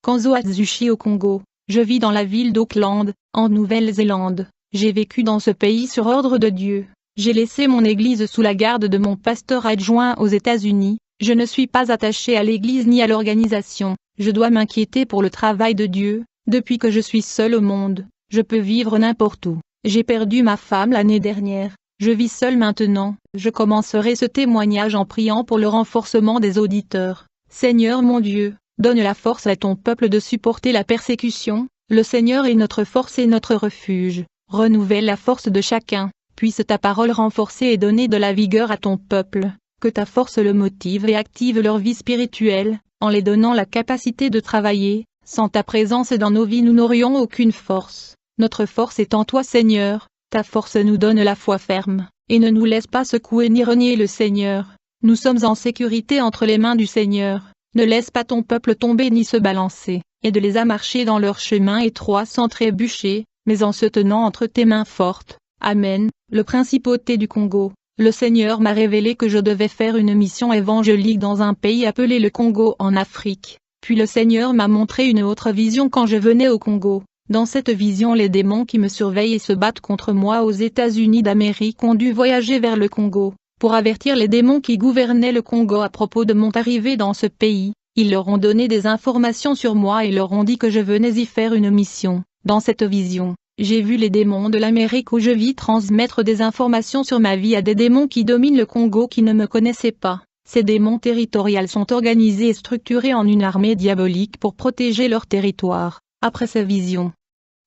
Kanzo Atsushi au Congo. Je vis dans la ville d'Auckland, en Nouvelle-Zélande. J'ai vécu dans ce pays sur ordre de Dieu. J'ai laissé mon église sous la garde de mon pasteur adjoint aux États-Unis. Je ne suis pas attaché à l'église ni à l'organisation. Je dois m'inquiéter pour le travail de Dieu. Depuis que je suis seul au monde, je peux vivre n'importe où. J'ai perdu ma femme l'année dernière. Je vis seul maintenant. Je commencerai ce témoignage en priant pour le renforcement des auditeurs. Seigneur mon Dieu, donne la force à ton peuple de supporter la persécution. Le Seigneur est notre force et notre refuge. Renouvelle la force de chacun. Puisse ta parole renforcer et donner de la vigueur à ton peuple. Que ta force le motive et active leur vie spirituelle, en les donnant la capacité de travailler. Sans ta présence dans nos vies nous n'aurions aucune force. Notre force est en toi Seigneur. Ta force nous donne la foi ferme, et ne nous laisse pas secouer ni renier le Seigneur. Nous sommes en sécurité entre les mains du Seigneur. Ne laisse pas ton peuple tomber ni se balancer, aide-les à marcher dans leur chemin étroit sans trébucher, mais en se tenant entre tes mains fortes. Amen. Le Principauté du Congo. Le Seigneur m'a révélé que je devais faire une mission évangélique dans un pays appelé le Congo en Afrique. Puis le Seigneur m'a montré une autre vision quand je venais au Congo. Dans cette vision les démons qui me surveillent et se battent contre moi aux États-Unis d'Amérique ont dû voyager vers le Congo. Pour avertir les démons qui gouvernaient le Congo à propos de mon arrivée dans ce pays, ils leur ont donné des informations sur moi et leur ont dit que je venais y faire une mission. Dans cette vision, j'ai vu les démons de l'Amérique où je vis transmettre des informations sur ma vie à des démons qui dominent le Congo qui ne me connaissaient pas. Ces démons territoriaux sont organisés et structurés en une armée diabolique pour protéger leur territoire. Après ces visions,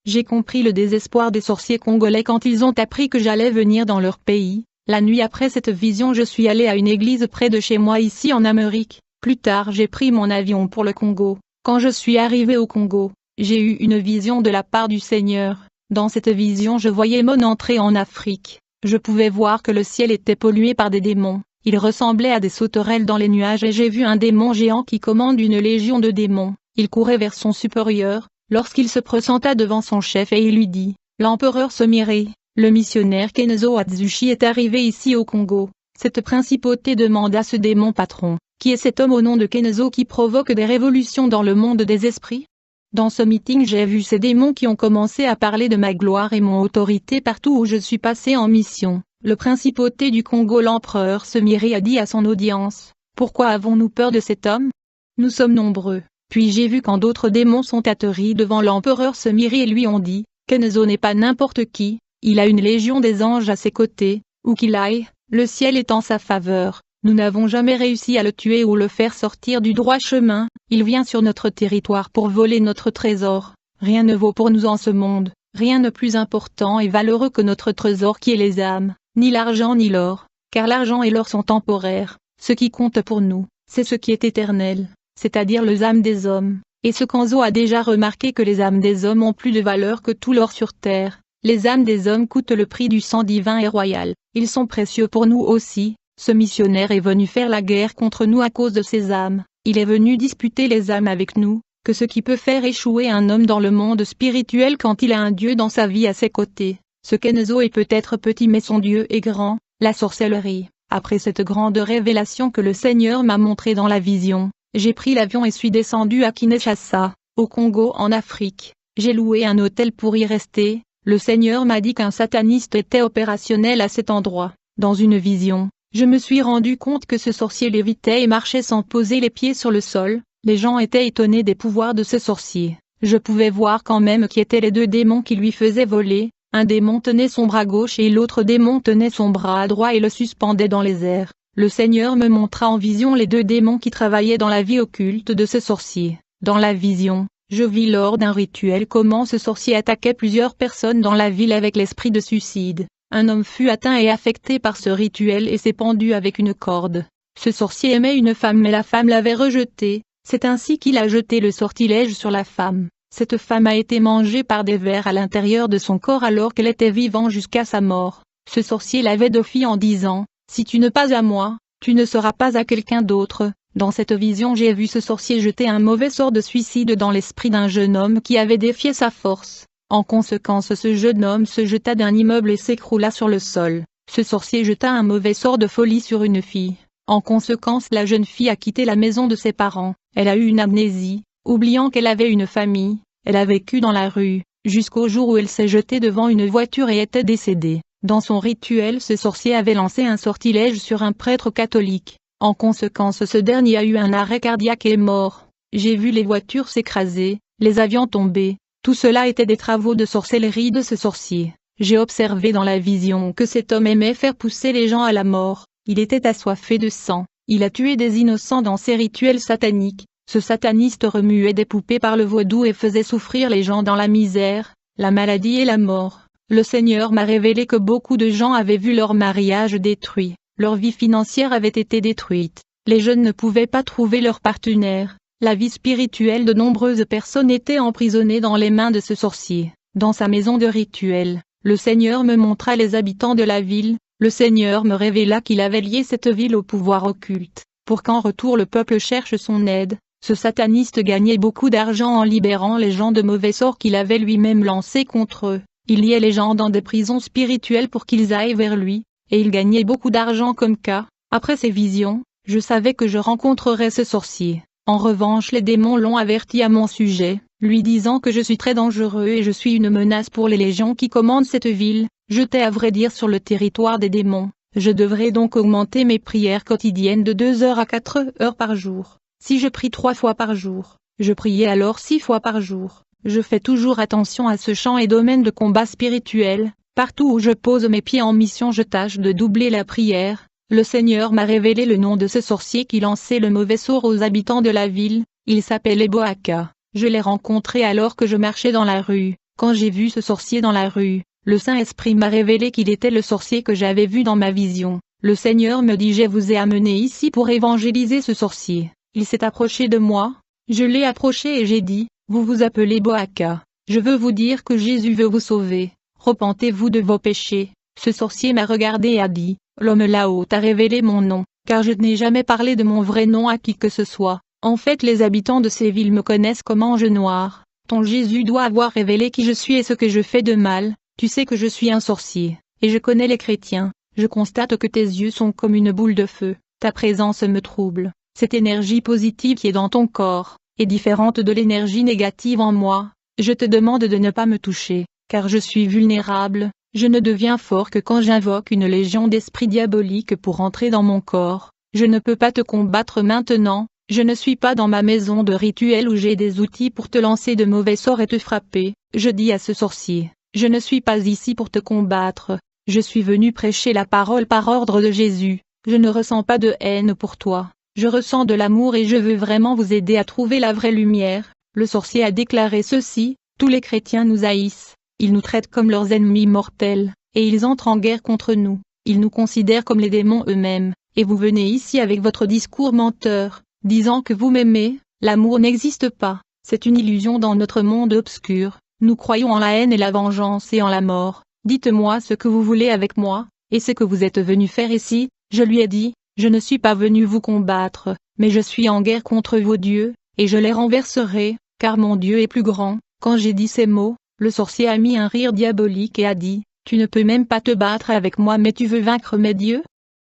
j'ai compris le désespoir des sorciers congolais quand ils ont appris que j'allais venir dans leur pays. La nuit après cette vision je suis allé à une église près de chez moi ici en Amérique. Plus tard j'ai pris mon avion pour le Congo. Quand je suis arrivé au Congo, j'ai eu une vision de la part du Seigneur. Dans cette vision je voyais mon entrée en Afrique. Je pouvais voir que le ciel était pollué par des démons. Il ressemblait à des sauterelles dans les nuages et j'ai vu un démon géant qui commande une légion de démons. Il courait vers son supérieur. Lorsqu'il se présenta devant son chef et il lui dit, « L'empereur Semire, le missionnaire Kenzo Atsushi est arrivé ici au Congo. » Cette principauté demanda à ce démon patron, « Qui est cet homme au nom de Kenzo qui provoque des révolutions dans le monde des esprits ?» Dans ce meeting j'ai vu ces démons qui ont commencé à parler de ma gloire et mon autorité partout où je suis passé en mission. Le principauté du Congo l'empereur Semire a dit à son audience, « Pourquoi avons-nous peur de cet homme? Nous sommes nombreux. » Puis j'ai vu quand d'autres démons sont atterris devant l'empereur Semire et lui ont dit, Kenzo n'est pas n'importe qui, il a une légion des anges à ses côtés, où qu'il aille, le ciel est en sa faveur, nous n'avons jamais réussi à le tuer ou le faire sortir du droit chemin, il vient sur notre territoire pour voler notre trésor, rien ne vaut pour nous en ce monde, rien de plus important et valeureux que notre trésor qui est les âmes, ni l'argent ni l'or, car l'argent et l'or sont temporaires, ce qui compte pour nous, c'est ce qui est éternel. C'est-à-dire les âmes des hommes, et ce Kanzo a déjà remarqué que les âmes des hommes ont plus de valeur que tout l'or sur terre, les âmes des hommes coûtent le prix du sang divin et royal, ils sont précieux pour nous aussi, ce missionnaire est venu faire la guerre contre nous à cause de ces âmes, il est venu disputer les âmes avec nous, que ce qui peut faire échouer un homme dans le monde spirituel quand il a un Dieu dans sa vie à ses côtés, ce Kenzo est peut-être petit mais son Dieu est grand, la sorcellerie, après cette grande révélation que le Seigneur m'a montrée dans la vision. J'ai pris l'avion et suis descendu à Kinshasa, au Congo en Afrique. J'ai loué un hôtel pour y rester. Le Seigneur m'a dit qu'un sataniste était opérationnel à cet endroit. Dans une vision, je me suis rendu compte que ce sorcier lévitait et marchait sans poser les pieds sur le sol. Les gens étaient étonnés des pouvoirs de ce sorcier. Je pouvais voir quand même qui étaient les deux démons qui lui faisaient voler. Un démon tenait son bras gauche et l'autre démon tenait son bras droit et le suspendait dans les airs. Le Seigneur me montra en vision les deux démons qui travaillaient dans la vie occulte de ce sorcier. Dans la vision, je vis lors d'un rituel comment ce sorcier attaquait plusieurs personnes dans la ville avec l'esprit de suicide. Un homme fut atteint et affecté par ce rituel et s'est pendu avec une corde. Ce sorcier aimait une femme mais la femme l'avait rejeté. C'est ainsi qu'il a jeté le sortilège sur la femme. Cette femme a été mangée par des vers à l'intérieur de son corps alors qu'elle était vivante jusqu'à sa mort. Ce sorcier l'avait défié en disant, « Si tu ne pas à moi, tu ne seras pas à quelqu'un d'autre. » Dans cette vision j'ai vu ce sorcier jeter un mauvais sort de suicide dans l'esprit d'un jeune homme qui avait défié sa force. En conséquence ce jeune homme se jeta d'un immeuble et s'écroula sur le sol. Ce sorcier jeta un mauvais sort de folie sur une fille. En conséquence la jeune fille a quitté la maison de ses parents. Elle a eu une amnésie. Oubliant qu'elle avait une famille, elle a vécu dans la rue, jusqu'au jour où elle s'est jetée devant une voiture et était décédée. Dans son rituel, ce sorcier avait lancé un sortilège sur un prêtre catholique. En conséquence, ce dernier a eu un arrêt cardiaque et est mort. J'ai vu les voitures s'écraser, les avions tomber. Tout cela était des travaux de sorcellerie de ce sorcier. J'ai observé dans la vision que cet homme aimait faire pousser les gens à la mort. Il était assoiffé de sang. Il a tué des innocents dans ses rituels sataniques. Ce sataniste remuait des poupées par le vaudou et faisait souffrir les gens dans la misère, la maladie et la mort. Le Seigneur m'a révélé que beaucoup de gens avaient vu leur mariage détruit. Leur vie financière avait été détruite. Les jeunes ne pouvaient pas trouver leur partenaire. La vie spirituelle de nombreuses personnes était emprisonnée dans les mains de ce sorcier. Dans sa maison de rituel, le Seigneur me montra les habitants de la ville. Le Seigneur me révéla qu'il avait lié cette ville au pouvoir occulte, pour qu'en retour le peuple cherche son aide. Ce sataniste gagnait beaucoup d'argent en libérant les gens de mauvais sorts qu'il avait lui-même lancés contre eux. Il liait les gens dans des prisons spirituelles pour qu'ils aillent vers lui, et il gagnait beaucoup d'argent comme cas. Après ces visions, je savais que je rencontrerais ce sorcier. En revanche, les démons l'ont averti à mon sujet, lui disant que je suis très dangereux et je suis une menace pour les légions qui commandent cette ville. J'étais à vrai dire sur le territoire des démons. Je devrais donc augmenter mes prières quotidiennes de 2 heures à 4 heures par jour. Si je prie 3 fois par jour, je priais alors 6 fois par jour. Je fais toujours attention à ce champ et domaine de combat spirituel. Partout où je pose mes pieds en mission, je tâche de doubler la prière. Le Seigneur m'a révélé le nom de ce sorcier qui lançait le mauvais sort aux habitants de la ville. Il s'appelait Boaka. Je l'ai rencontré alors que je marchais dans la rue. Quand j'ai vu ce sorcier dans la rue, le Saint-Esprit m'a révélé qu'il était le sorcier que j'avais vu dans ma vision. Le Seigneur me dit: je vous ai amené ici pour évangéliser ce sorcier. Il s'est approché de moi. Je l'ai approché et j'ai dit: vous vous appelez Boaka. Je veux vous dire que Jésus veut vous sauver. Repentez-vous de vos péchés. Ce sorcier m'a regardé et a dit: l'homme là-haut t'a révélé mon nom, car je n'ai jamais parlé de mon vrai nom à qui que ce soit. En fait, les habitants de ces villes me connaissent comme Ange Noir. Ton Jésus doit avoir révélé qui je suis et ce que je fais de mal. Tu sais que je suis un sorcier, et je connais les chrétiens. Je constate que tes yeux sont comme une boule de feu. Ta présence me trouble. Cette énergie positive qui est dans ton corps est différente de l'énergie négative en moi. Je te demande de ne pas me toucher, car je suis vulnérable. Je ne deviens fort que quand j'invoque une légion d'esprits diaboliques pour entrer dans mon corps. Je ne peux pas te combattre maintenant. Je ne suis pas dans ma maison de rituel où j'ai des outils pour te lancer de mauvais sorts et te frapper. Je dis à ce sorcier: je ne suis pas ici pour te combattre. Je suis venu prêcher la parole par ordre de Jésus. Je ne ressens pas de haine pour toi. Je ressens de l'amour et je veux vraiment vous aider à trouver la vraie lumière. Le sorcier a déclaré ceci: tous les chrétiens nous haïssent. Ils nous traitent comme leurs ennemis mortels, et ils entrent en guerre contre nous. Ils nous considèrent comme les démons eux-mêmes, et vous venez ici avec votre discours menteur, disant que vous m'aimez. L'amour n'existe pas, c'est une illusion dans notre monde obscur. Nous croyons en la haine et la vengeance et en la mort. Dites-moi ce que vous voulez avec moi, et ce que vous êtes venu faire ici. Je lui ai dit: je ne suis pas venu vous combattre, mais je suis en guerre contre vos dieux, et je les renverserai, car mon Dieu est plus grand. Quand j'ai dit ces mots, le sorcier a mis un rire diabolique et a dit: tu ne peux même pas te battre avec moi, mais tu veux vaincre mes dieux?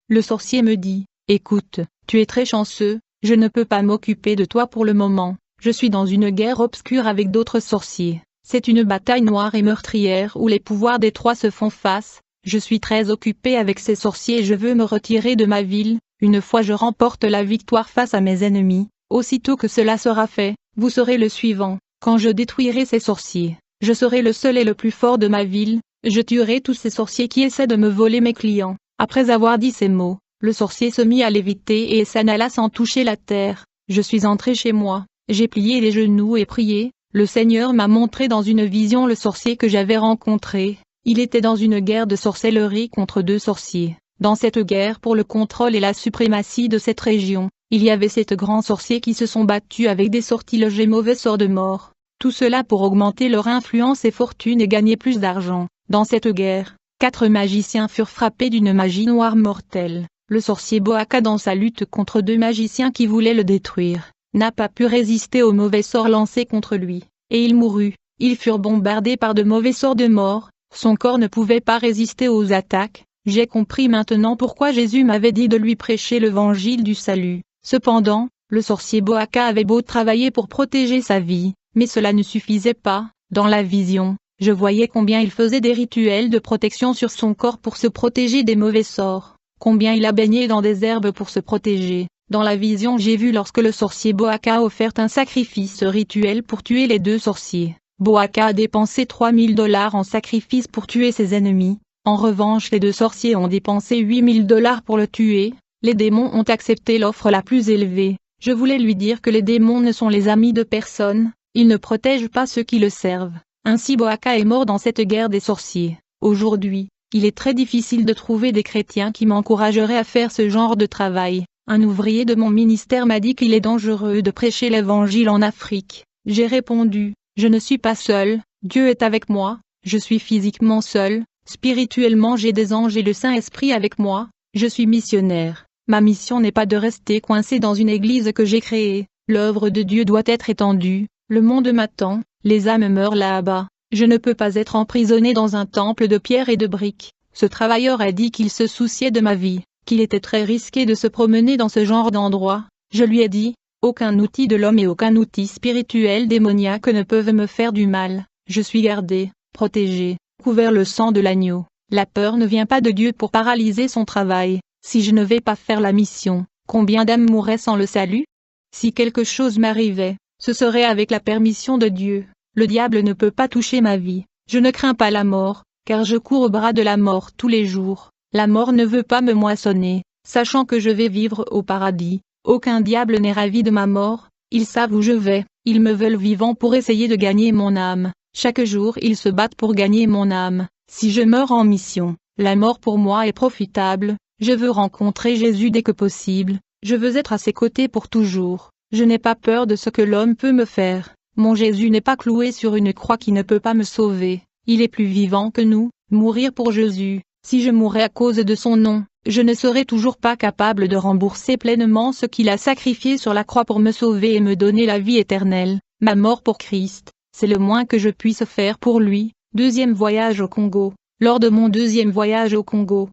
Le sorcier me dit: écoute, tu es très chanceux, je ne peux pas m'occuper de toi pour le moment. Je suis dans une guerre obscure avec d'autres sorciers. C'est une bataille noire et meurtrière où les pouvoirs des trois se font face. Je suis très occupé avec ces sorciers et je veux me retirer de ma ville. Une fois je remporte la victoire face à mes ennemis, aussitôt que cela sera fait, vous serez le suivant. Quand je détruirai ces sorciers, je serai le seul et le plus fort de ma ville. Je tuerai tous ces sorciers qui essaient de me voler mes clients. Après avoir dit ces mots, le sorcier se mit à léviter et s'en alla sans toucher la terre. Je suis entré chez moi, j'ai plié les genoux et prié. Le Seigneur m'a montré dans une vision le sorcier que j'avais rencontré. Il était dans une guerre de sorcellerie contre deux sorciers. Dans cette guerre pour le contrôle et la suprématie de cette région, il y avait 7 grands sorciers qui se sont battus avec des sortilèges et mauvais sorts de mort. Tout cela pour augmenter leur influence et fortune et gagner plus d'argent. Dans cette guerre, 4 magiciens furent frappés d'une magie noire mortelle. Le sorcier Boaka, dans sa lutte contre 2 magiciens qui voulaient le détruire, n'a pas pu résister aux mauvais sorts lancés contre lui, et il mourut. Ils furent bombardés par de mauvais sorts de mort, son corps ne pouvait pas résister aux attaques. J'ai compris maintenant pourquoi Jésus m'avait dit de lui prêcher l'évangile du salut. Cependant, Le sorcier Boaka avait beau travailler pour protéger sa vie, mais cela ne suffisait pas. Dans la vision, je voyais combien il faisait des rituels de protection sur son corps pour se protéger des mauvais sorts, combien il a baigné dans des herbes pour se protéger. Dans la vision j'ai vu lorsque le sorcier Boaka a offert un sacrifice rituel pour tuer les 2 sorciers. Boaka a dépensé $3000 en sacrifice pour tuer ses ennemis. En revanche les 2 sorciers ont dépensé $8000 pour le tuer. Les démons ont accepté l'offre la plus élevée. Je voulais lui dire que les démons ne sont les amis de personne, ils ne protègent pas ceux qui le servent. Ainsi Boaka est mort dans cette guerre des sorciers. Aujourd'hui, il est très difficile de trouver des chrétiens qui m'encourageraient à faire ce genre de travail. Un ouvrier de mon ministère m'a dit qu'il est dangereux de prêcher l'évangile en Afrique. J'ai répondu, je ne suis pas seul, Dieu est avec moi, je suis physiquement seul, spirituellement j'ai des anges et le Saint-Esprit avec moi, je suis missionnaire. Ma mission n'est pas de rester coincé dans une église que j'ai créée, l'œuvre de Dieu doit être étendue, le monde m'attend, les âmes meurent là-bas, je ne peux pas être emprisonné dans un temple de pierre et de briques. Ce travailleur a dit qu'il se souciait de ma vie, qu'il était très risqué de se promener dans ce genre d'endroit. Je lui ai dit, aucun outil de l'homme et aucun outil spirituel démoniaque ne peuvent me faire du mal, je suis gardé, protégé, couvert le sang de l'agneau. La peur ne vient pas de Dieu pour paralyser son travail. Si je ne vais pas faire la mission, combien d'âmes mourraient sans le salut? Si quelque chose m'arrivait, ce serait avec la permission de Dieu. Le diable ne peut pas toucher ma vie. Je ne crains pas la mort, car je cours au bras de la mort tous les jours. La mort ne veut pas me moissonner, sachant que je vais vivre au paradis. Aucun diable n'est ravi de ma mort, ils savent où je vais, ils me veulent vivant pour essayer de gagner mon âme. Chaque jour ils se battent pour gagner mon âme. Si je meurs en mission, la mort pour moi est profitable. Je veux rencontrer Jésus dès que possible, je veux être à ses côtés pour toujours. Je n'ai pas peur de ce que l'homme peut me faire. Mon Jésus n'est pas cloué sur une croix qui ne peut pas me sauver. Il est plus vivant que nous. Mourir pour Jésus, si je mourais à cause de son nom, je ne serais toujours pas capable de rembourser pleinement ce qu'il a sacrifié sur la croix pour me sauver et me donner la vie éternelle. Ma mort pour Christ, c'est le moins que je puisse faire pour lui. 2e voyage au Congo. Lors de mon 2e voyage au Congo,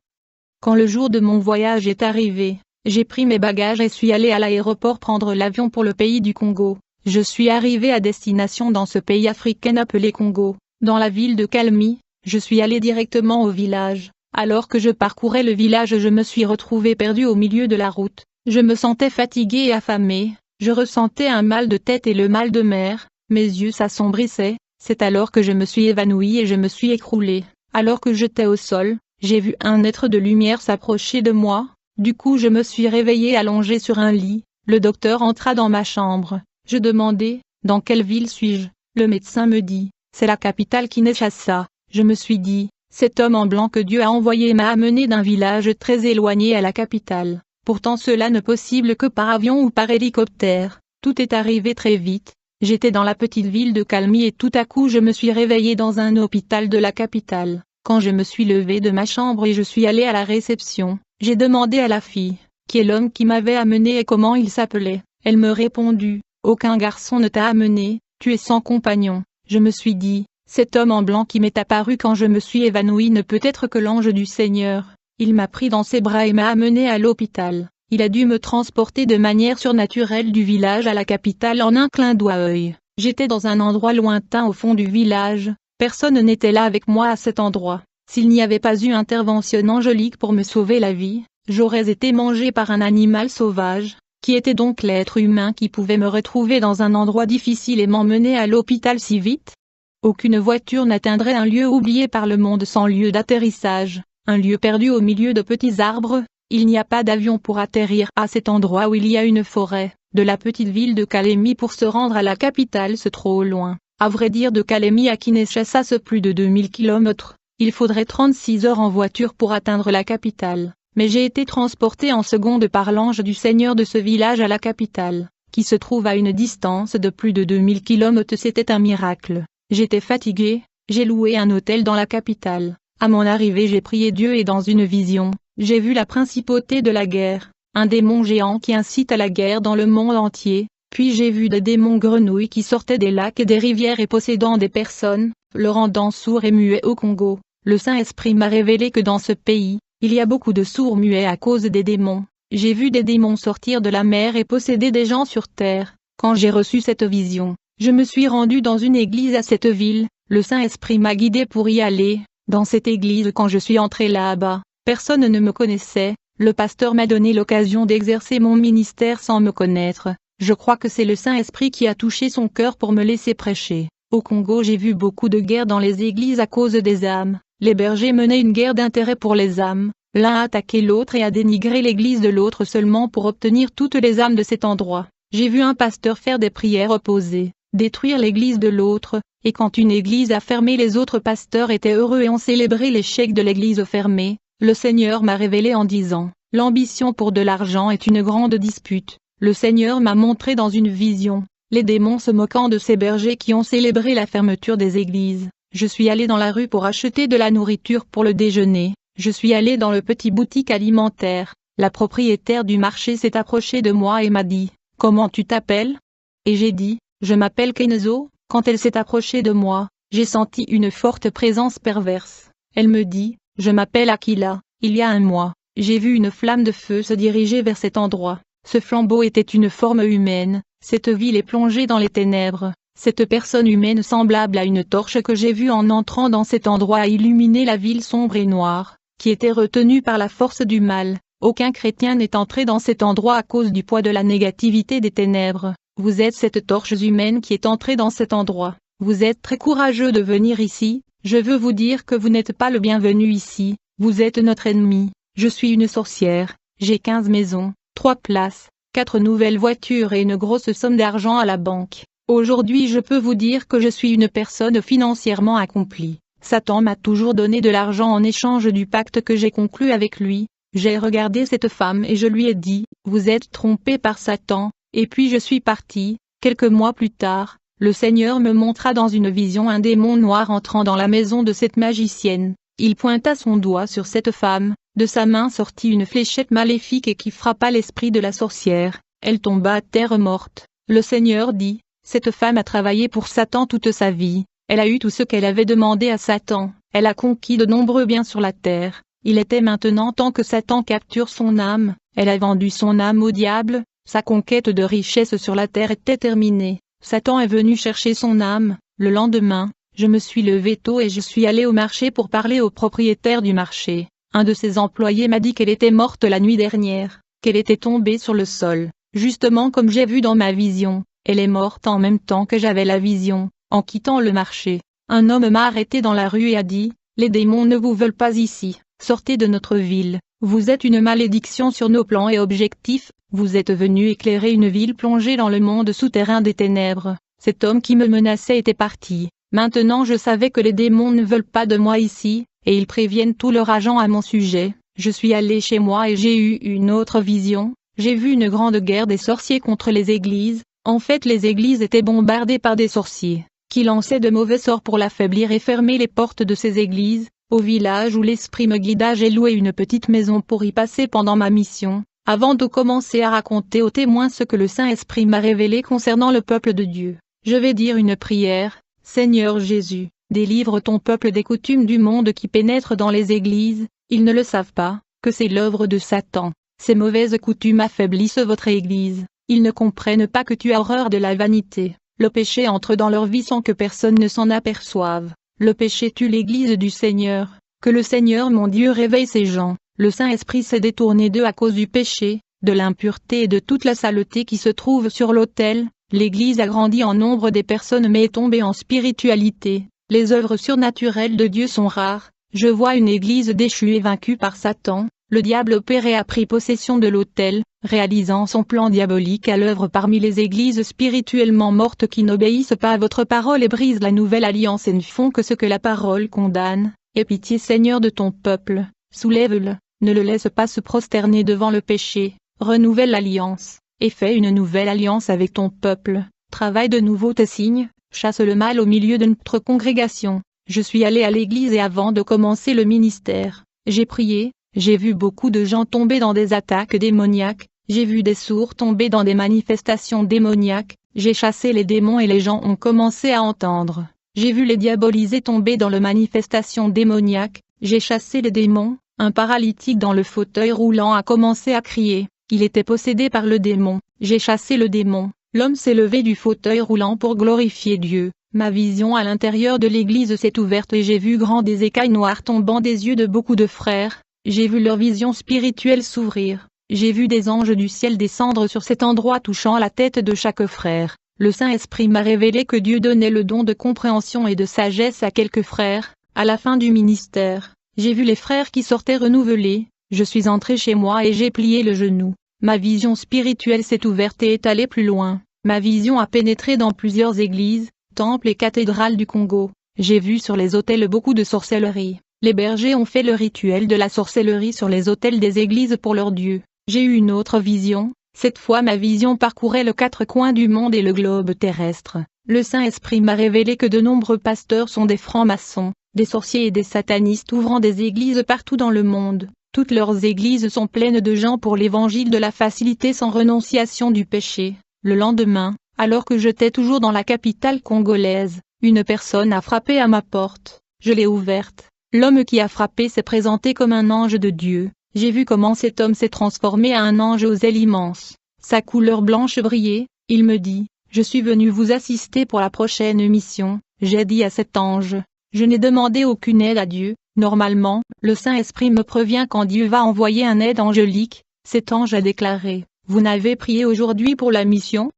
quand le jour de mon voyage est arrivé, j'ai pris mes bagages et suis allé à l'aéroport prendre l'avion pour le pays du Congo. Je suis arrivé à destination dans ce pays africain appelé Congo. Dans la ville de Kalmi, je suis allé directement au village. Alors que je parcourais le village, je me suis retrouvé perdu au milieu de la route. Je me sentais fatigué et affamé, je ressentais un mal de tête et le mal de mer, mes yeux s'assombrissaient. C'est alors que je me suis évanoui et je me suis écroulé. Alors que j'étais au sol, j'ai vu un être de lumière s'approcher de moi, du coup je me suis réveillé allongé sur un lit. Le docteur entra dans ma chambre. Je demandai, dans quelle ville suis-je? Le médecin me dit, c'est la capitale Kinshasa. Je me suis dit, cet homme en blanc que Dieu a envoyé m'a amené d'un village très éloigné à la capitale. Pourtant cela n'est possible que par avion ou par hélicoptère. Tout est arrivé très vite. J'étais dans la petite ville de Kalmi et tout à coup je me suis réveillé dans un hôpital de la capitale. Quand je me suis levé de ma chambre et je suis allé à la réception, j'ai demandé à la fille, qui est l'homme qui m'avait amené et comment il s'appelait. Elle me répondit, aucun garçon ne t'a amené, tu es sans compagnon. Je me suis dit, cet homme en blanc qui m'est apparu quand je me suis évanoui ne peut être que l'ange du Seigneur. Il m'a pris dans ses bras et m'a amené à l'hôpital. Il a dû me transporter de manière surnaturelle du village à la capitale en un clin d'œil. J'étais dans un endroit lointain au fond du village, personne n'était là avec moi à cet endroit. S'il n'y avait pas eu intervention angélique pour me sauver la vie, j'aurais été mangé par un animal sauvage. Qui était donc l'être humain qui pouvait me retrouver dans un endroit difficile et m'emmener à l'hôpital si vite? Aucune voiture n'atteindrait un lieu oublié par le monde sans lieu d'atterrissage, un lieu perdu au milieu de petits arbres. Il n'y a pas d'avion pour atterrir à cet endroit où il y a une forêt. De la petite ville de Kalemi pour se rendre à la capitale c'est trop loin. À vrai dire de Kalemi à Kinshasa c'est plus de 2000 km. Il faudrait 36 heures en voiture pour atteindre la capitale. Mais j'ai été transporté en seconde par l'ange du Seigneur de ce village à la capitale, qui se trouve à une distance de plus de 2000 km. C'était un miracle. J'étais fatigué, j'ai loué un hôtel dans la capitale. À mon arrivée j'ai prié Dieu et dans une vision, j'ai vu la principauté de la guerre, un démon géant qui incite à la guerre dans le monde entier, puis j'ai vu des démons grenouilles qui sortaient des lacs et des rivières et possédant des personnes, le rendant sourd et muet au Congo. Le Saint-Esprit m'a révélé que dans ce pays, il y a beaucoup de sourds muets à cause des démons. J'ai vu des démons sortir de la mer et posséder des gens sur terre. Quand j'ai reçu cette vision, je me suis rendu dans une église à cette ville, le Saint-Esprit m'a guidé pour y aller. Dans cette église, quand je suis entré là-bas, personne ne me connaissait, le pasteur m'a donné l'occasion d'exercer mon ministère sans me connaître. Je crois que c'est le Saint-Esprit qui a touché son cœur pour me laisser prêcher. Au Congo, j'ai vu beaucoup de guerres dans les églises à cause des âmes. Les bergers menaient une guerre d'intérêt pour les âmes. L'un a attaqué l'autre et a dénigré l'église de l'autre seulement pour obtenir toutes les âmes de cet endroit. J'ai vu un pasteur faire des prières opposées, détruire l'église de l'autre, et quand une église a fermé, les autres pasteurs étaient heureux et ont célébré l'échec de l'église fermée. Le Seigneur m'a révélé en disant, l'ambition pour de l'argent est une grande dispute. Le Seigneur m'a montré dans une vision, les démons se moquant de ces bergers qui ont célébré la fermeture des églises. Je suis allé dans la rue pour acheter de la nourriture pour le déjeuner. Je suis allé dans le petit boutique alimentaire. La propriétaire du marché s'est approchée de moi et m'a dit, « Comment tu t'appelles ?» Et j'ai dit, « Je m'appelle Kenzo. » Quand elle s'est approchée de moi, j'ai senti une forte présence perverse. Elle me dit, « Je m'appelle Aquila. » Il y a un mois, j'ai vu une flamme de feu se diriger vers cet endroit. Ce flambeau était une forme humaine. Cette ville est plongée dans les ténèbres. Cette personne humaine semblable à une torche que j'ai vue en entrant dans cet endroit a illuminé la ville sombre et noire, qui était retenue par la force du mal. Aucun chrétien n'est entré dans cet endroit à cause du poids de la négativité des ténèbres. Vous êtes cette torche humaine qui est entrée dans cet endroit. Vous êtes très courageux de venir ici. Je veux vous dire que vous n'êtes pas le bienvenu ici. Vous êtes notre ennemi. Je suis une sorcière. J'ai 15 maisons, 3 places, 4 nouvelles voitures et une grosse somme d'argent à la banque. Aujourd'hui, je peux vous dire que je suis une personne financièrement accomplie. Satan m'a toujours donné de l'argent en échange du pacte que j'ai conclu avec lui. J'ai regardé cette femme et je lui ai dit, « Vous êtes trompé par Satan », et puis je suis parti. Quelques mois plus tard, le Seigneur me montra dans une vision un démon noir entrant dans la maison de cette magicienne. Il pointa son doigt sur cette femme, de sa main sortit une fléchette maléfique et qui frappa l'esprit de la sorcière. Elle tomba à terre morte. Le Seigneur dit, « Cette femme a travaillé pour Satan toute sa vie. Elle a eu tout ce qu'elle avait demandé à Satan. Elle a conquis de nombreux biens sur la terre. Il était maintenant temps que Satan capture son âme. Elle a vendu son âme au diable. Sa conquête de richesses sur la terre était terminée. Satan est venu chercher son âme. Le lendemain, je me suis levé tôt et je suis allé au marché pour parler au propriétaire du marché. Un de ses employés m'a dit qu'elle était morte la nuit dernière, qu'elle était tombée sur le sol, justement comme j'ai vu dans ma vision. Elle est morte en même temps que j'avais la vision. En quittant le marché, un homme m'a arrêté dans la rue et a dit, « Les démons ne vous veulent pas ici, sortez de notre ville. Vous êtes une malédiction sur nos plans et objectifs, vous êtes venu éclairer une ville plongée dans le monde souterrain des ténèbres. » Cet homme qui me menaçait était parti. Maintenant je savais que les démons ne veulent pas de moi ici, et ils préviennent tous leurs agents à mon sujet. Je suis allé chez moi et j'ai eu une autre vision. J'ai vu une grande guerre des sorciers contre les églises. En fait, les églises étaient bombardées par des sorciers, qui lançaient de mauvais sorts pour l'affaiblir et fermer les portes de ces églises. Au village où l'esprit me guida, j'ai loué une petite maison pour y passer pendant ma mission, avant de commencer à raconter aux témoins ce que le Saint-Esprit m'a révélé concernant le peuple de Dieu. Je vais dire une prière. Seigneur Jésus, délivre ton peuple des coutumes du monde qui pénètrent dans les églises. Ils ne le savent pas, que c'est l'œuvre de Satan. Ces mauvaises coutumes affaiblissent votre église. Ils ne comprennent pas que tu as horreur de la vanité. Le péché entre dans leur vie sans que personne ne s'en aperçoive. Le péché tue l'église du Seigneur. Que le Seigneur mon Dieu réveille ces gens. Le Saint-Esprit s'est détourné d'eux à cause du péché, de l'impureté et de toute la saleté qui se trouve sur l'autel. L'église a grandi en nombre des personnes mais est tombée en spiritualité. Les œuvres surnaturelles de Dieu sont rares. Je vois une église déchue et vaincue par Satan. Le diable opéré a pris possession de l'autel, réalisant son plan diabolique à l'œuvre parmi les églises spirituellement mortes qui n'obéissent pas à votre parole et brisent la nouvelle alliance et ne font que ce que la parole condamne. Aie pitié Seigneur de ton peuple, soulève-le, ne le laisse pas se prosterner devant le péché, renouvelle l'alliance, et fais une nouvelle alliance avec ton peuple, travaille de nouveau tes signes, chasse le mal au milieu de notre congrégation. Je suis allé à l'église et avant de commencer le ministère, j'ai prié. J'ai vu beaucoup de gens tomber dans des attaques démoniaques, j'ai vu des sourds tomber dans des manifestations démoniaques, j'ai chassé les démons et les gens ont commencé à entendre. J'ai vu les diabolisés tomber dans les manifestations démoniaques, j'ai chassé les démons, un paralytique dans le fauteuil roulant a commencé à crier, Il était possédé par le démon. J'ai chassé le démon. L'homme s'est levé du fauteuil roulant pour glorifier Dieu. Ma vision à l'intérieur de l'église s'est ouverte et j'ai vu grand des écailles noires tombant des yeux de beaucoup de frères. J'ai vu leur vision spirituelle s'ouvrir. J'ai vu des anges du ciel descendre sur cet endroit touchant la tête de chaque frère. Le Saint-Esprit m'a révélé que Dieu donnait le don de compréhension et de sagesse à quelques frères. À la fin du ministère, j'ai vu les frères qui sortaient renouvelés. Je suis entré chez moi et j'ai plié le genou. Ma vision spirituelle s'est ouverte et est allée plus loin. Ma vision a pénétré dans plusieurs églises, temples et cathédrales du Congo. J'ai vu sur les autels beaucoup de sorcellerie. Les bergers ont fait le rituel de la sorcellerie sur les autels des églises pour leurs dieux. J'ai eu une autre vision. Cette fois ma vision parcourait les 4 coins du monde et le globe terrestre. Le Saint-Esprit m'a révélé que de nombreux pasteurs sont des francs-maçons, des sorciers et des satanistes ouvrant des églises partout dans le monde. Toutes leurs églises sont pleines de gens pour l'évangile de la facilité sans renonciation du péché. Le lendemain, alors que j'étais toujours dans la capitale congolaise, une personne a frappé à ma porte. Je l'ai ouverte. L'homme qui a frappé s'est présenté comme un ange de Dieu. J'ai vu comment cet homme s'est transformé à un ange aux ailes immenses. Sa couleur blanche brillait. Il me dit, « Je suis venu vous assister pour la prochaine mission. » J'ai dit à cet ange, « Je n'ai demandé aucune aide à Dieu. » Normalement, le Saint-Esprit me prévient quand Dieu va envoyer un aide angélique. Cet ange a déclaré, « Vous n'avez prié aujourd'hui pour la mission?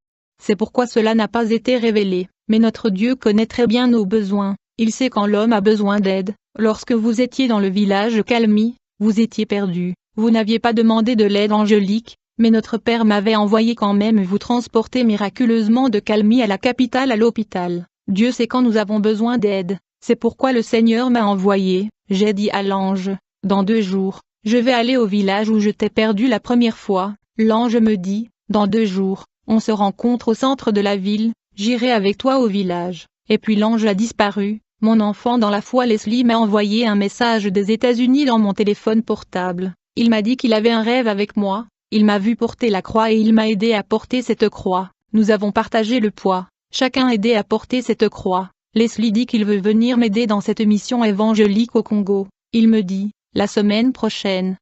C'est pourquoi cela n'a pas été révélé. Mais notre Dieu connaît très bien nos besoins. Il sait quand l'homme a besoin d'aide. Lorsque vous étiez dans le village Kalmi, vous étiez perdu. Vous n'aviez pas demandé de l'aide angélique, mais notre Père m'avait envoyé quand même vous transporter miraculeusement de Kalmi à la capitale à l'hôpital. Dieu sait quand nous avons besoin d'aide. C'est pourquoi le Seigneur m'a envoyé. » J'ai dit à l'ange, « Dans 2 jours, je vais aller au village où je t'ai perdu la première fois. » L'ange me dit, « Dans 2 jours, on se rencontre au centre de la ville, j'irai avec toi au village. » Et puis l'ange a disparu. Mon enfant dans la foi Leslie m'a envoyé un message des États-Unis dans mon téléphone portable. Il m'a dit qu'il avait un rêve avec moi. Il m'a vu porter la croix et il m'a aidé à porter cette croix. Nous avons partagé le poids. Chacun aidé à porter cette croix. Leslie dit qu'il veut venir m'aider dans cette mission évangélique au Congo. Il me dit, la semaine prochaine,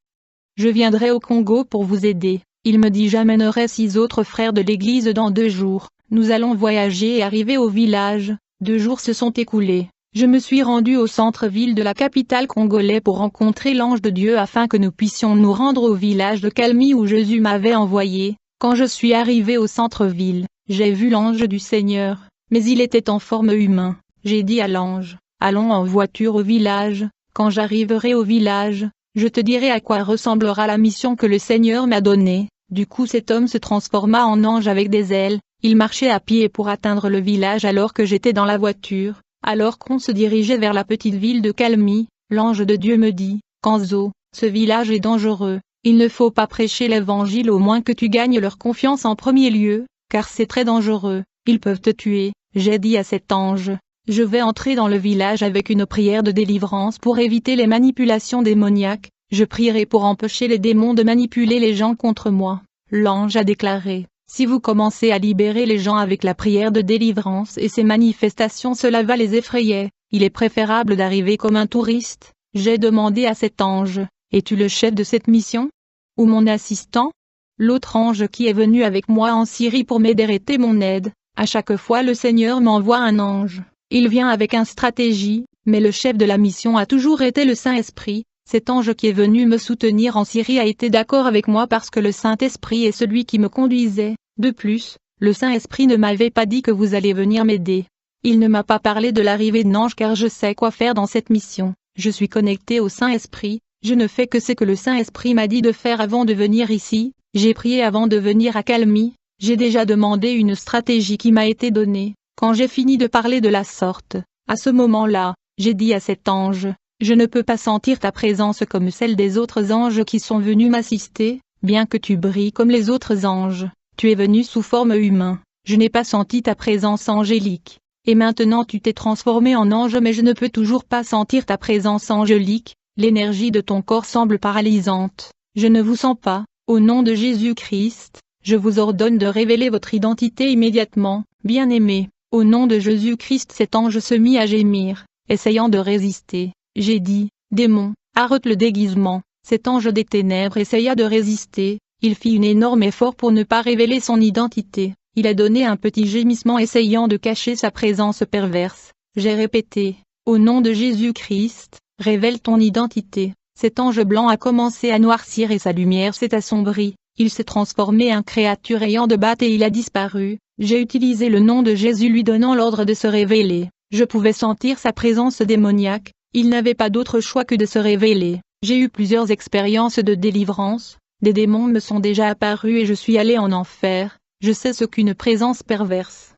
je viendrai au Congo pour vous aider. Il me dit j'amènerai 6 autres frères de l'église dans 2 jours. Nous allons voyager et arriver au village. 2 jours se sont écoulés. Je me suis rendu au centre-ville de la capitale congolaise pour rencontrer l'ange de Dieu afin que nous puissions nous rendre au village de Kalmi où Jésus m'avait envoyé. Quand je suis arrivé au centre-ville, j'ai vu l'ange du Seigneur, mais il était en forme humaine. J'ai dit à l'ange, allons en voiture au village. Quand j'arriverai au village, je te dirai à quoi ressemblera la mission que le Seigneur m'a donnée. Du coup cet homme se transforma en ange avec des ailes. Il marchait à pied pour atteindre le village alors que j'étais dans la voiture. Alors qu'on se dirigeait vers la petite ville de Kalmi, l'ange de Dieu me dit, Kanzo, ce village est dangereux. Il ne faut pas prêcher l'évangile au moins que tu gagnes leur confiance en premier lieu, car c'est très dangereux. Ils peuvent te tuer. J'ai dit à cet ange, je vais entrer dans le village avec une prière de délivrance pour éviter les manipulations démoniaques. Je prierai pour empêcher les démons de manipuler les gens contre moi. L'ange a déclaré, si vous commencez à libérer les gens avec la prière de délivrance et ces manifestations, cela va les effrayer. Il est préférable d'arriver comme un touriste. J'ai demandé à cet ange, es-tu le chef de cette mission? Ou mon assistant? L'autre ange qui est venu avec moi en Syrie pour m'aider était mon aide. À chaque fois le Seigneur m'envoie un ange. Il vient avec une stratégie, mais le chef de la mission a toujours été le Saint-Esprit. Cet ange qui est venu me soutenir en Syrie a été d'accord avec moi parce que le Saint-Esprit est celui qui me conduisait. De plus, le Saint-Esprit ne m'avait pas dit que vous allez venir m'aider. Il ne m'a pas parlé de l'arrivée d'ange car je sais quoi faire dans cette mission. Je suis connecté au Saint-Esprit, je ne fais que ce que le Saint-Esprit m'a dit de faire avant de venir ici. J'ai prié avant de venir à Kalmi. J'ai déjà demandé une stratégie qui m'a été donnée. Quand j'ai fini de parler de la sorte, à ce moment-là, j'ai dit à cet ange, je ne peux pas sentir ta présence comme celle des autres anges qui sont venus m'assister, bien que tu brilles comme les autres anges, tu es venu sous forme humaine, je n'ai pas senti ta présence angélique. Et maintenant tu t'es transformé en ange mais je ne peux toujours pas sentir ta présence angélique, l'énergie de ton corps semble paralysante, je ne vous sens pas, au nom de Jésus-Christ, je vous ordonne de révéler votre identité immédiatement, bien-aimé. Au nom de Jésus-Christ cet ange se mit à gémir, essayant de résister. J'ai dit, démon, arrête le déguisement. Cet ange des ténèbres essaya de résister, Il fit un énorme effort pour ne pas révéler son identité. Il a donné un petit gémissement essayant de cacher sa présence perverse. J'ai répété, « Au nom de Jésus-Christ, révèle ton identité ». Cet ange blanc a commencé à noircir et sa lumière s'est assombrie. Il s'est transformé en créature ayant de batte et il a disparu. J'ai utilisé le nom de Jésus lui donnant l'ordre de se révéler. Je pouvais sentir sa présence démoniaque. Il n'avait pas d'autre choix que de se révéler. J'ai eu plusieurs expériences de délivrance. Des démons me sont déjà apparus et je suis allé en enfer. Je sais ce qu'une présence perverse.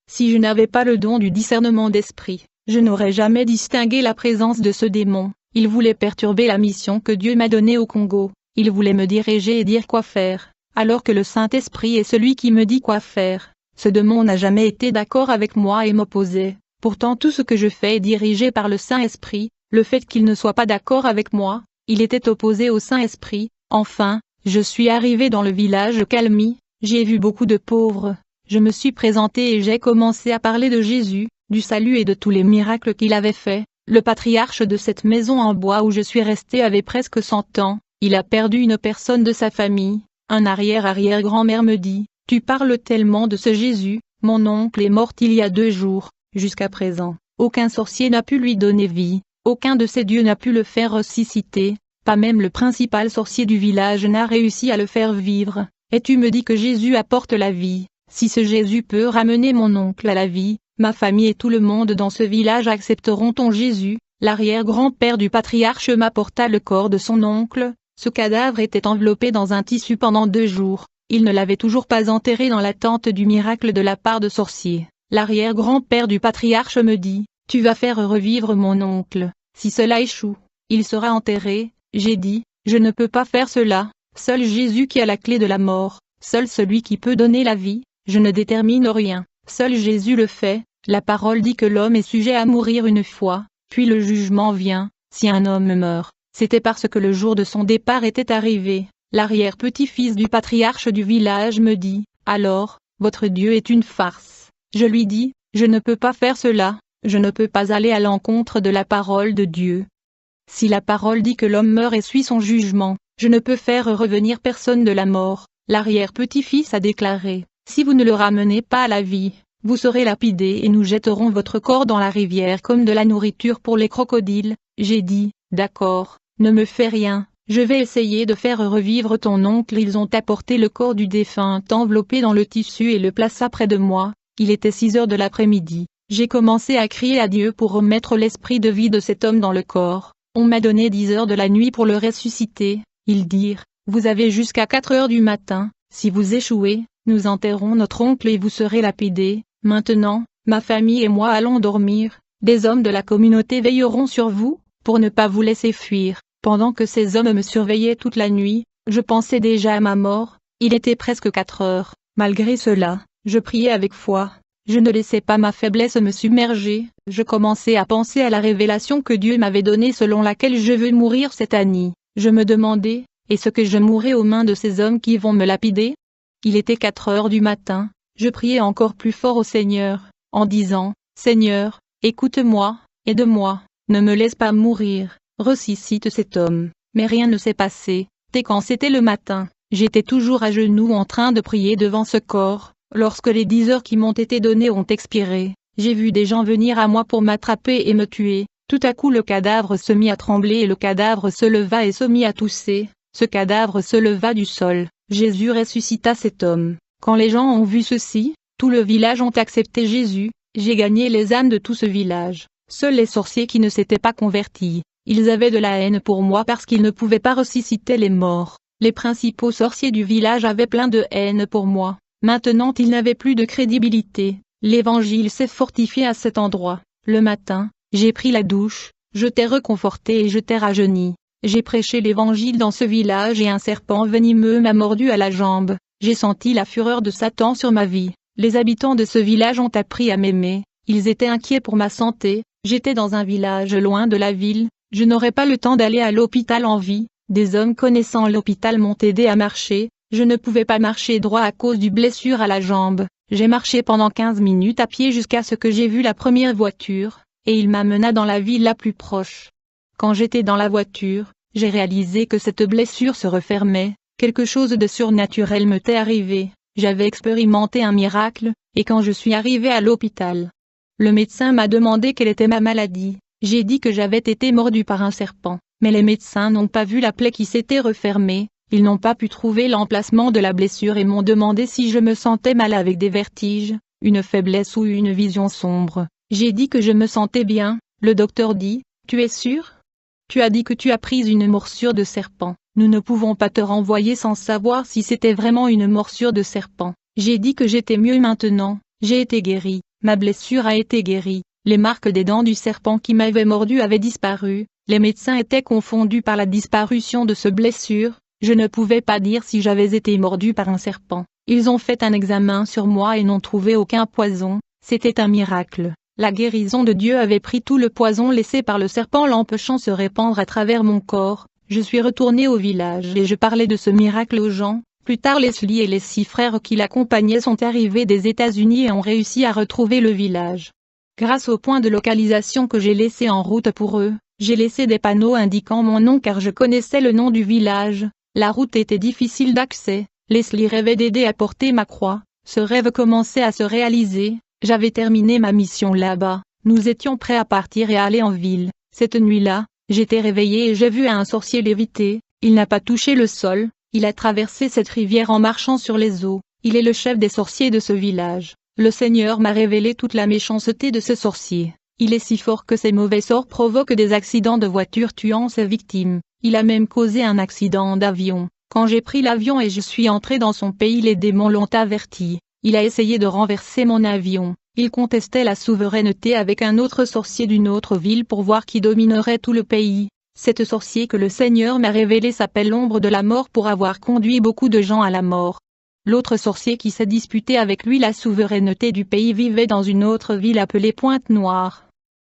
Si je n'avais pas le don du discernement d'esprit, je n'aurais jamais distingué la présence de ce démon. Il voulait perturber la mission que Dieu m'a donnée au Congo. Il voulait me diriger et dire quoi faire, alors que le Saint-Esprit est celui qui me dit quoi faire. Ce démon n'a jamais été d'accord avec moi et m'opposait. Pourtant tout ce que je fais est dirigé par le Saint-Esprit. Le fait qu'il ne soit pas d'accord avec moi, il était opposé au Saint-Esprit. Enfin, je suis arrivé dans le village Calmi. J'ai vu beaucoup de pauvres. Je me suis présenté et j'ai commencé à parler de Jésus, du salut et de tous les miracles qu'il avait faits. Le patriarche de cette maison en bois où je suis resté avait presque 100 ans. Il a perdu une personne de sa famille. Un arrière-arrière-grand-mère me dit, « Tu parles tellement de ce Jésus, mon oncle est mort il y a 2 jours. Jusqu'à présent, aucun sorcier n'a pu lui donner vie, aucun de ces dieux n'a pu le faire ressusciter, pas même le principal sorcier du village n'a réussi à le faire vivre. Et tu me dis que Jésus apporte la vie. Si ce Jésus peut ramener mon oncle à la vie, ma famille et tout le monde dans ce village accepteront ton Jésus. » L'arrière-grand-père du patriarche m'apporta le corps de son oncle. Ce cadavre était enveloppé dans un tissu pendant 2 jours. Il ne l'avait toujours pas enterré dans l'attente du miracle de la part de sorciers. L'arrière-grand-père du patriarche me dit, « Tu vas faire revivre mon oncle. Si cela échoue, il sera enterré. » J'ai dit, « Je ne peux pas faire cela. Seul Jésus qui a la clé de la mort, seul celui qui peut donner la vie, je ne détermine rien. Seul Jésus le fait. La parole dit que l'homme est sujet à mourir une fois, puis le jugement vient. Si un homme meurt, c'était parce que le jour de son départ était arrivé. » L'arrière-petit-fils du patriarche du village me dit, « Alors, votre Dieu est une farce. » Je lui dis, « Je ne peux pas faire cela, je ne peux pas aller à l'encontre de la parole de Dieu. Si la parole dit que l'homme meurt et suit son jugement, je ne peux faire revenir personne de la mort. » L'arrière-petit-fils a déclaré, « Si vous ne le ramenez pas à la vie, vous serez lapidé et nous jetterons votre corps dans la rivière comme de la nourriture pour les crocodiles. » J'ai dit, « D'accord, ne me fais rien, je vais essayer de faire revivre ton oncle. » Ils ont apporté le corps du défunt enveloppé dans le tissu et le plaça près de moi. Il était 6 heures de l'après-midi. J'ai commencé à crier à Dieu pour remettre l'esprit de vie de cet homme dans le corps. On m'a donné 10 heures de la nuit pour le ressusciter. Ils dirent, « Vous avez jusqu'à 4 heures du matin, si vous échouez, nous enterrons notre oncle et vous serez lapidé. Maintenant, ma famille et moi allons dormir. Des hommes de la communauté veilleront sur vous, pour ne pas vous laisser fuir. » Pendant que ces hommes me surveillaient toute la nuit, je pensais déjà à ma mort. Il était presque 4 heures. Malgré cela, je priais avec foi. Je ne laissais pas ma faiblesse me submerger. Je commençais à penser à la révélation que Dieu m'avait donnée selon laquelle je veux mourir cette année. Je me demandais, est-ce que je mourrai aux mains de ces hommes qui vont me lapider? Il était 4 heures du matin. Je priais encore plus fort au Seigneur, en disant, « Seigneur, écoute-moi, aide-moi, ne me laisse pas mourir, ressuscite cet homme. » Mais rien ne s'est passé. Dès quand c'était le matin, j'étais toujours à genoux en train de prier devant ce corps. Lorsque les 10 heures qui m'ont été données ont expiré, j'ai vu des gens venir à moi pour m'attraper et me tuer. Tout à coup le cadavre se mit à trembler et le cadavre se leva et se mit à tousser. Ce cadavre se leva du sol. Jésus ressuscita cet homme. Quand les gens ont vu ceci, tout le village ont accepté Jésus. J'ai gagné les âmes de tout ce village. Seuls les sorciers qui ne s'étaient pas convertis, ils avaient de la haine pour moi parce qu'ils ne pouvaient pas ressusciter les morts. Les principaux sorciers du village avaient plein de haine pour moi. Maintenant ils n'avaient plus de crédibilité. L'évangile s'est fortifié à cet endroit. Le matin, j'ai pris la douche, je t'ai reconforté et je t'ai rajeuni. J'ai prêché l'évangile dans ce village et un serpent venimeux m'a mordu à la jambe. J'ai senti la fureur de Satan sur ma vie. Les habitants de ce village ont appris à m'aimer. Ils étaient inquiets pour ma santé. J'étais dans un village loin de la ville. Je n'aurais pas le temps d'aller à l'hôpital en vie. Des hommes connaissant l'hôpital m'ont aidé à marcher. Je ne pouvais pas marcher droit à cause du blessure à la jambe. J'ai marché pendant 15 minutes à pied jusqu'à ce que j'ai vu la première voiture, et il m'amena dans la ville la plus proche. Quand j'étais dans la voiture, j'ai réalisé que cette blessure se refermait. Quelque chose de surnaturel m'était arrivé, j'avais expérimenté un miracle, et quand je suis arrivé à l'hôpital, le médecin m'a demandé quelle était ma maladie. J'ai dit que j'avais été mordu par un serpent, mais les médecins n'ont pas vu la plaie qui s'était refermée, ils n'ont pas pu trouver l'emplacement de la blessure et m'ont demandé si je me sentais mal avec des vertiges, une faiblesse ou une vision sombre. J'ai dit que je me sentais bien, le docteur dit, « Tu es sûr ? Tu as dit que tu as pris une morsure de serpent, nous ne pouvons pas te renvoyer sans savoir si c'était vraiment une morsure de serpent. » J'ai dit que j'étais mieux maintenant, j'ai été guéri, ma blessure a été guérie. Les marques des dents du serpent qui m'avait mordu avaient disparu, les médecins étaient confondus par la disparition de cette blessure, je ne pouvais pas dire si j'avais été mordu par un serpent. Ils ont fait un examen sur moi et n'ont trouvé aucun poison, c'était un miracle. La guérison de Dieu avait pris tout le poison laissé par le serpent l'empêchant se répandre à travers mon corps. Je suis retourné au village et je parlais de ce miracle aux gens. Plus tard Leslie et les 6 frères qui l'accompagnaient sont arrivés des États-Unis et ont réussi à retrouver le village. Grâce au point de localisation que j'ai laissé en route pour eux, j'ai laissé des panneaux indiquant mon nom car je connaissais le nom du village. La route était difficile d'accès, Leslie rêvait d'aider à porter ma croix, ce rêve commençait à se réaliser, j'avais terminé ma mission là-bas, nous étions prêts à partir et à aller en ville. Cette nuit-là, j'étais réveillé et j'ai vu un sorcier léviter, il n'a pas touché le sol, il a traversé cette rivière en marchant sur les eaux, il est le chef des sorciers de ce village. Le Seigneur m'a révélé toute la méchanceté de ce sorcier. Il est si fort que ses mauvais sorts provoquent des accidents de voiture tuant ses victimes. Il a même causé un accident d'avion. Quand j'ai pris l'avion et je suis entré dans son pays, les démons l'ont averti. Il a essayé de renverser mon avion. Il contestait la souveraineté avec un autre sorcier d'une autre ville pour voir qui dominerait tout le pays. Cet sorcier que le Seigneur m'a révélé s'appelle l'ombre de la mort pour avoir conduit beaucoup de gens à la mort. L'autre sorcier qui s'est disputé avec lui la souveraineté du pays vivait dans une autre ville appelée Pointe-Noire.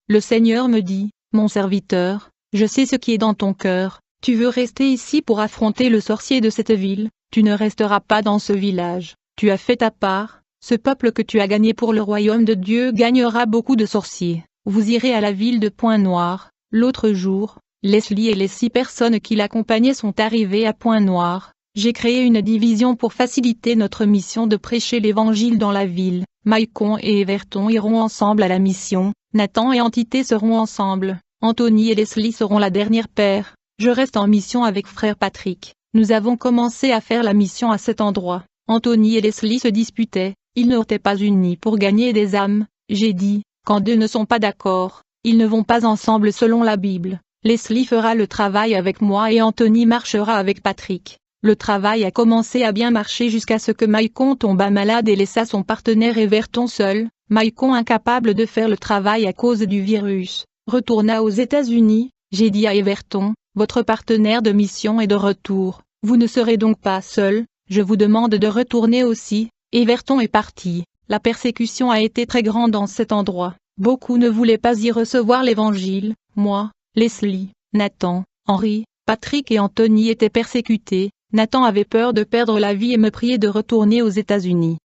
Le Seigneur me dit, « Mon serviteur, je sais ce qui est dans ton cœur, tu veux rester ici pour affronter le sorcier de cette ville, tu ne resteras pas dans ce village, tu as fait ta part, ce peuple que tu as gagné pour le royaume de Dieu gagnera beaucoup de sorciers, vous irez à la ville de Pointe-Noire. » L'autre jour, Leslie et les 6 personnes qui l'accompagnaient sont arrivés à Pointe-Noire. J'ai créé une division pour faciliter notre mission de prêcher l'évangile dans la ville. Maicon et Everton iront ensemble à la mission, Nathan et Entité seront ensemble, Anthony et Leslie seront la dernière paire. Je reste en mission avec frère Patrick. Nous avons commencé à faire la mission à cet endroit. Anthony et Leslie se disputaient, ils n'étaient pas unis pour gagner des âmes. J'ai dit, quand deux ne sont pas d'accord, ils ne vont pas ensemble selon la Bible. Leslie fera le travail avec moi et Anthony marchera avec Patrick. Le travail a commencé à bien marcher jusqu'à ce que Maicon tomba malade et laissa son partenaire Everton seul. Maicon, incapable de faire le travail à cause du virus, retourna aux États-Unis. J'ai dit à Everton, votre partenaire de mission est de retour, vous ne serez donc pas seul, je vous demande de retourner aussi. Everton est parti. La persécution a été très grande dans cet endroit. Beaucoup ne voulaient pas y recevoir l'évangile. Moi, Leslie, Nathan, Henry, Patrick et Anthony étaient persécutés. Nathan avait peur de perdre la vie et me priait de retourner aux États-Unis.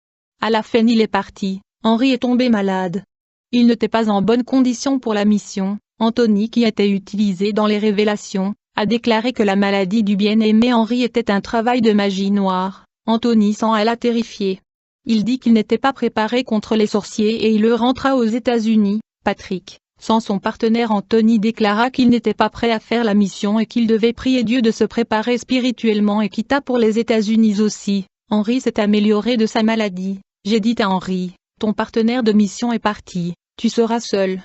À la fin il est parti, Henry est tombé malade. Il n'était pas en bonne condition pour la mission. Anthony, qui était utilisé dans les révélations, a déclaré que la maladie du bien-aimé Henry était un travail de magie noire. Anthony s'en alla terrifié. Il dit qu'il n'était pas préparé contre les sorciers et il rentra aux États-Unis. Patrick, sans son partenaire Anthony, déclara qu'il n'était pas prêt à faire la mission et qu'il devait prier Dieu de se préparer spirituellement et quitta pour les États-Unis aussi. Henry s'est amélioré de sa maladie. J'ai dit à Henry, ton partenaire de mission est parti, tu seras seul.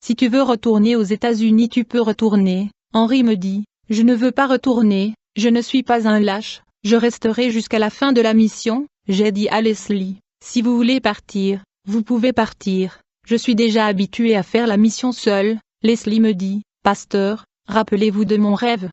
Si tu veux retourner aux États-Unis tu peux retourner. Henry me dit, je ne veux pas retourner, je ne suis pas un lâche, je resterai jusqu'à la fin de la mission. J'ai dit à Leslie, si vous voulez partir, vous pouvez partir. Je suis déjà habitué à faire la mission seul. Leslie me dit, pasteur, rappelez-vous de mon rêve.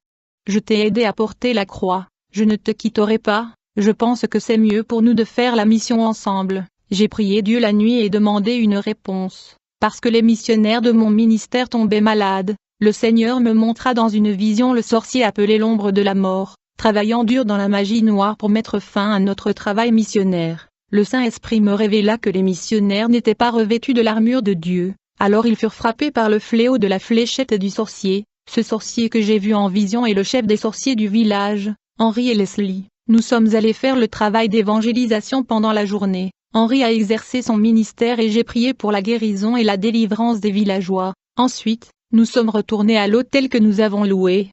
Je t'ai aidé à porter la croix, je ne te quitterai pas, je pense que c'est mieux pour nous de faire la mission ensemble. J'ai prié Dieu la nuit et demandé une réponse. Parce que les missionnaires de mon ministère tombaient malades, le Seigneur me montra dans une vision le sorcier appelé l'ombre de la mort, travaillant dur dans la magie noire pour mettre fin à notre travail missionnaire. Le Saint-Esprit me révéla que les missionnaires n'étaient pas revêtus de l'armure de Dieu, alors ils furent frappés par le fléau de la fléchette du sorcier. Ce sorcier que j'ai vu en vision est le chef des sorciers du village. Henry et Leslie, Nous sommes allés faire le travail d'évangélisation pendant la journée. Henri a exercé son ministère et j'ai prié pour la guérison et la délivrance des villageois. Ensuite, nous sommes retournés à l'hôtel que nous avons loué.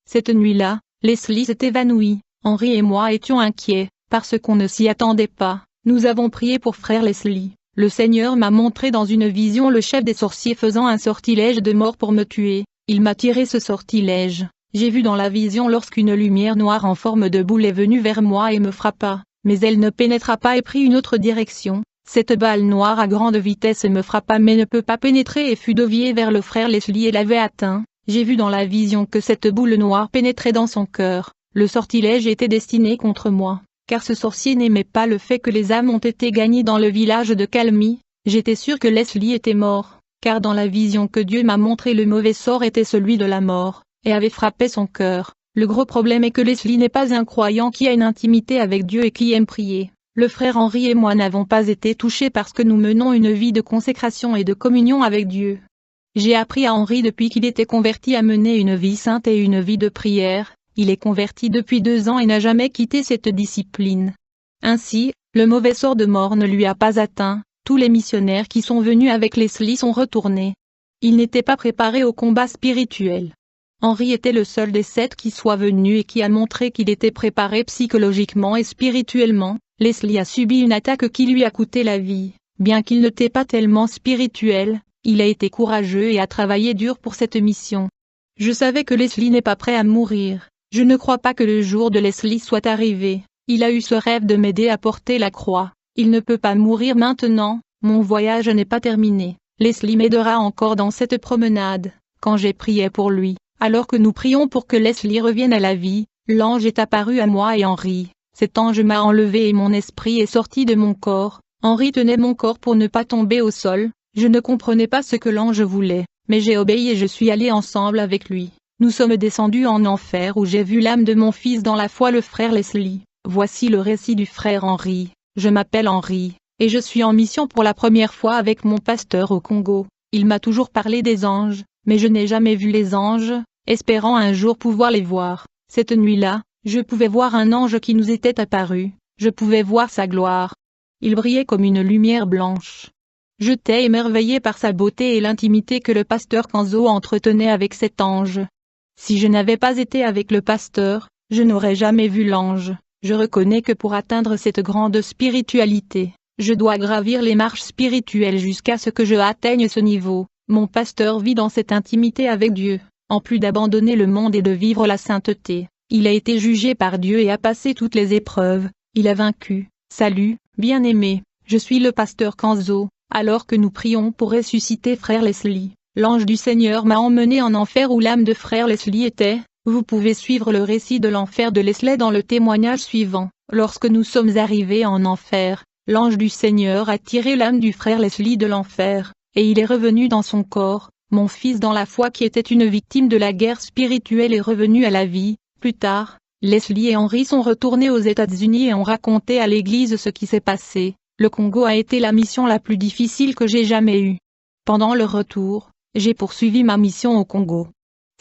Cette nuit-là, Leslie s'est évanouie. Henri et moi étions inquiets, parce qu'on ne s'y attendait pas. Nous avons prié pour frère Leslie. Le Seigneur m'a montré dans une vision le chef des sorciers faisant un sortilège de mort pour me tuer. Il m'a tiré ce sortilège. J'ai vu dans la vision lorsqu'une lumière noire en forme de boule est venue vers moi et me frappa, mais elle ne pénétra pas et prit une autre direction. Cette balle noire à grande vitesse me frappa mais ne peut pas pénétrer et fut déviée vers le frère Leslie et l'avait atteint. J'ai vu dans la vision que cette boule noire pénétrait dans son cœur. Le sortilège était destiné contre moi, car ce sorcier n'aimait pas le fait que les âmes ont été gagnées dans le village de Calmy. J'étais sûr que Leslie était mort, car dans la vision que Dieu m'a montré le mauvais sort était celui de la mort, et avait frappé son cœur. Le gros problème est que Leslie n'est pas un croyant qui a une intimité avec Dieu et qui aime prier. Le frère Henri et moi n'avons pas été touchés parce que nous menons une vie de consécration et de communion avec Dieu. J'ai appris à Henri depuis qu'il était converti à mener une vie sainte et une vie de prière. Il est converti depuis 2 ans et n'a jamais quitté cette discipline. Ainsi, le mauvais sort de mort ne lui a pas atteint. Tous les missionnaires qui sont venus avec Leslie sont retournés. Il n'était pas préparé au combat spirituel. Henri était le seul des 7 qui soit venu et qui a montré qu'il était préparé psychologiquement et spirituellement. Leslie a subi une attaque qui lui a coûté la vie. Bien qu'il n'était pas tellement spirituel, il a été courageux et a travaillé dur pour cette mission. Je savais que Leslie n'est pas prêt à mourir. Je ne crois pas que le jour de Leslie soit arrivé. Il a eu ce rêve de m'aider à porter la croix. Il ne peut pas mourir maintenant, mon voyage n'est pas terminé. Leslie m'aidera encore dans cette promenade. Quand j'ai prié pour lui, alors que nous prions pour que Leslie revienne à la vie, l'ange est apparu à moi et Henri. Cet ange m'a enlevé et mon esprit est sorti de mon corps. Henri tenait mon corps pour ne pas tomber au sol. Je ne comprenais pas ce que l'ange voulait, mais j'ai obéi et je suis allé ensemble avec lui. Nous sommes descendus en enfer où j'ai vu l'âme de mon fils dans la foi, le frère Leslie. Voici le récit du frère Henri. Je m'appelle Henri, et je suis en mission pour la première fois avec mon pasteur au Congo. Il m'a toujours parlé des anges, mais je n'ai jamais vu les anges, espérant un jour pouvoir les voir. Cette nuit-là, je pouvais voir un ange qui nous était apparu, je pouvais voir sa gloire. Il brillait comme une lumière blanche. J'étais émerveillé par sa beauté et l'intimité que le pasteur Kanzo entretenait avec cet ange. Si je n'avais pas été avec le pasteur, je n'aurais jamais vu l'ange. Je reconnais que pour atteindre cette grande spiritualité, je dois gravir les marches spirituelles jusqu'à ce que je atteigne ce niveau. Mon pasteur vit dans cette intimité avec Dieu, en plus d'abandonner le monde et de vivre la sainteté. Il a été jugé par Dieu et a passé toutes les épreuves. Il a vaincu. Salut, bien-aimé, je suis le pasteur Kanzo. Alors que nous prions pour ressusciter frère Leslie, l'ange du Seigneur m'a emmené en enfer où l'âme de frère Leslie était. Vous pouvez suivre le récit de l'enfer de Leslie dans le témoignage suivant. Lorsque nous sommes arrivés en enfer, l'ange du Seigneur a tiré l'âme du frère Leslie de l'enfer, et il est revenu dans son corps. Mon fils dans la foi qui était une victime de la guerre spirituelle est revenu à la vie. Plus tard, Leslie et Henri sont retournés aux États-Unis et ont raconté à l'église ce qui s'est passé. Le Congo a été la mission la plus difficile que j'ai jamais eue. Pendant le retour, j'ai poursuivi ma mission au Congo.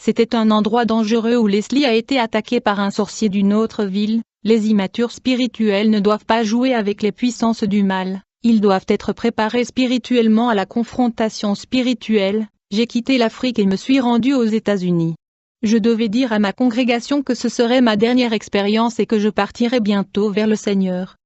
C'était un endroit dangereux où Leslie a été attaqué par un sorcier d'une autre ville. Les immatures spirituels ne doivent pas jouer avec les puissances du mal. Ils doivent être préparés spirituellement à la confrontation spirituelle. J'ai quitté l'Afrique et me suis rendu aux États-Unis. Je devais dire à ma congrégation que ce serait ma dernière expérience et que je partirais bientôt vers le Seigneur.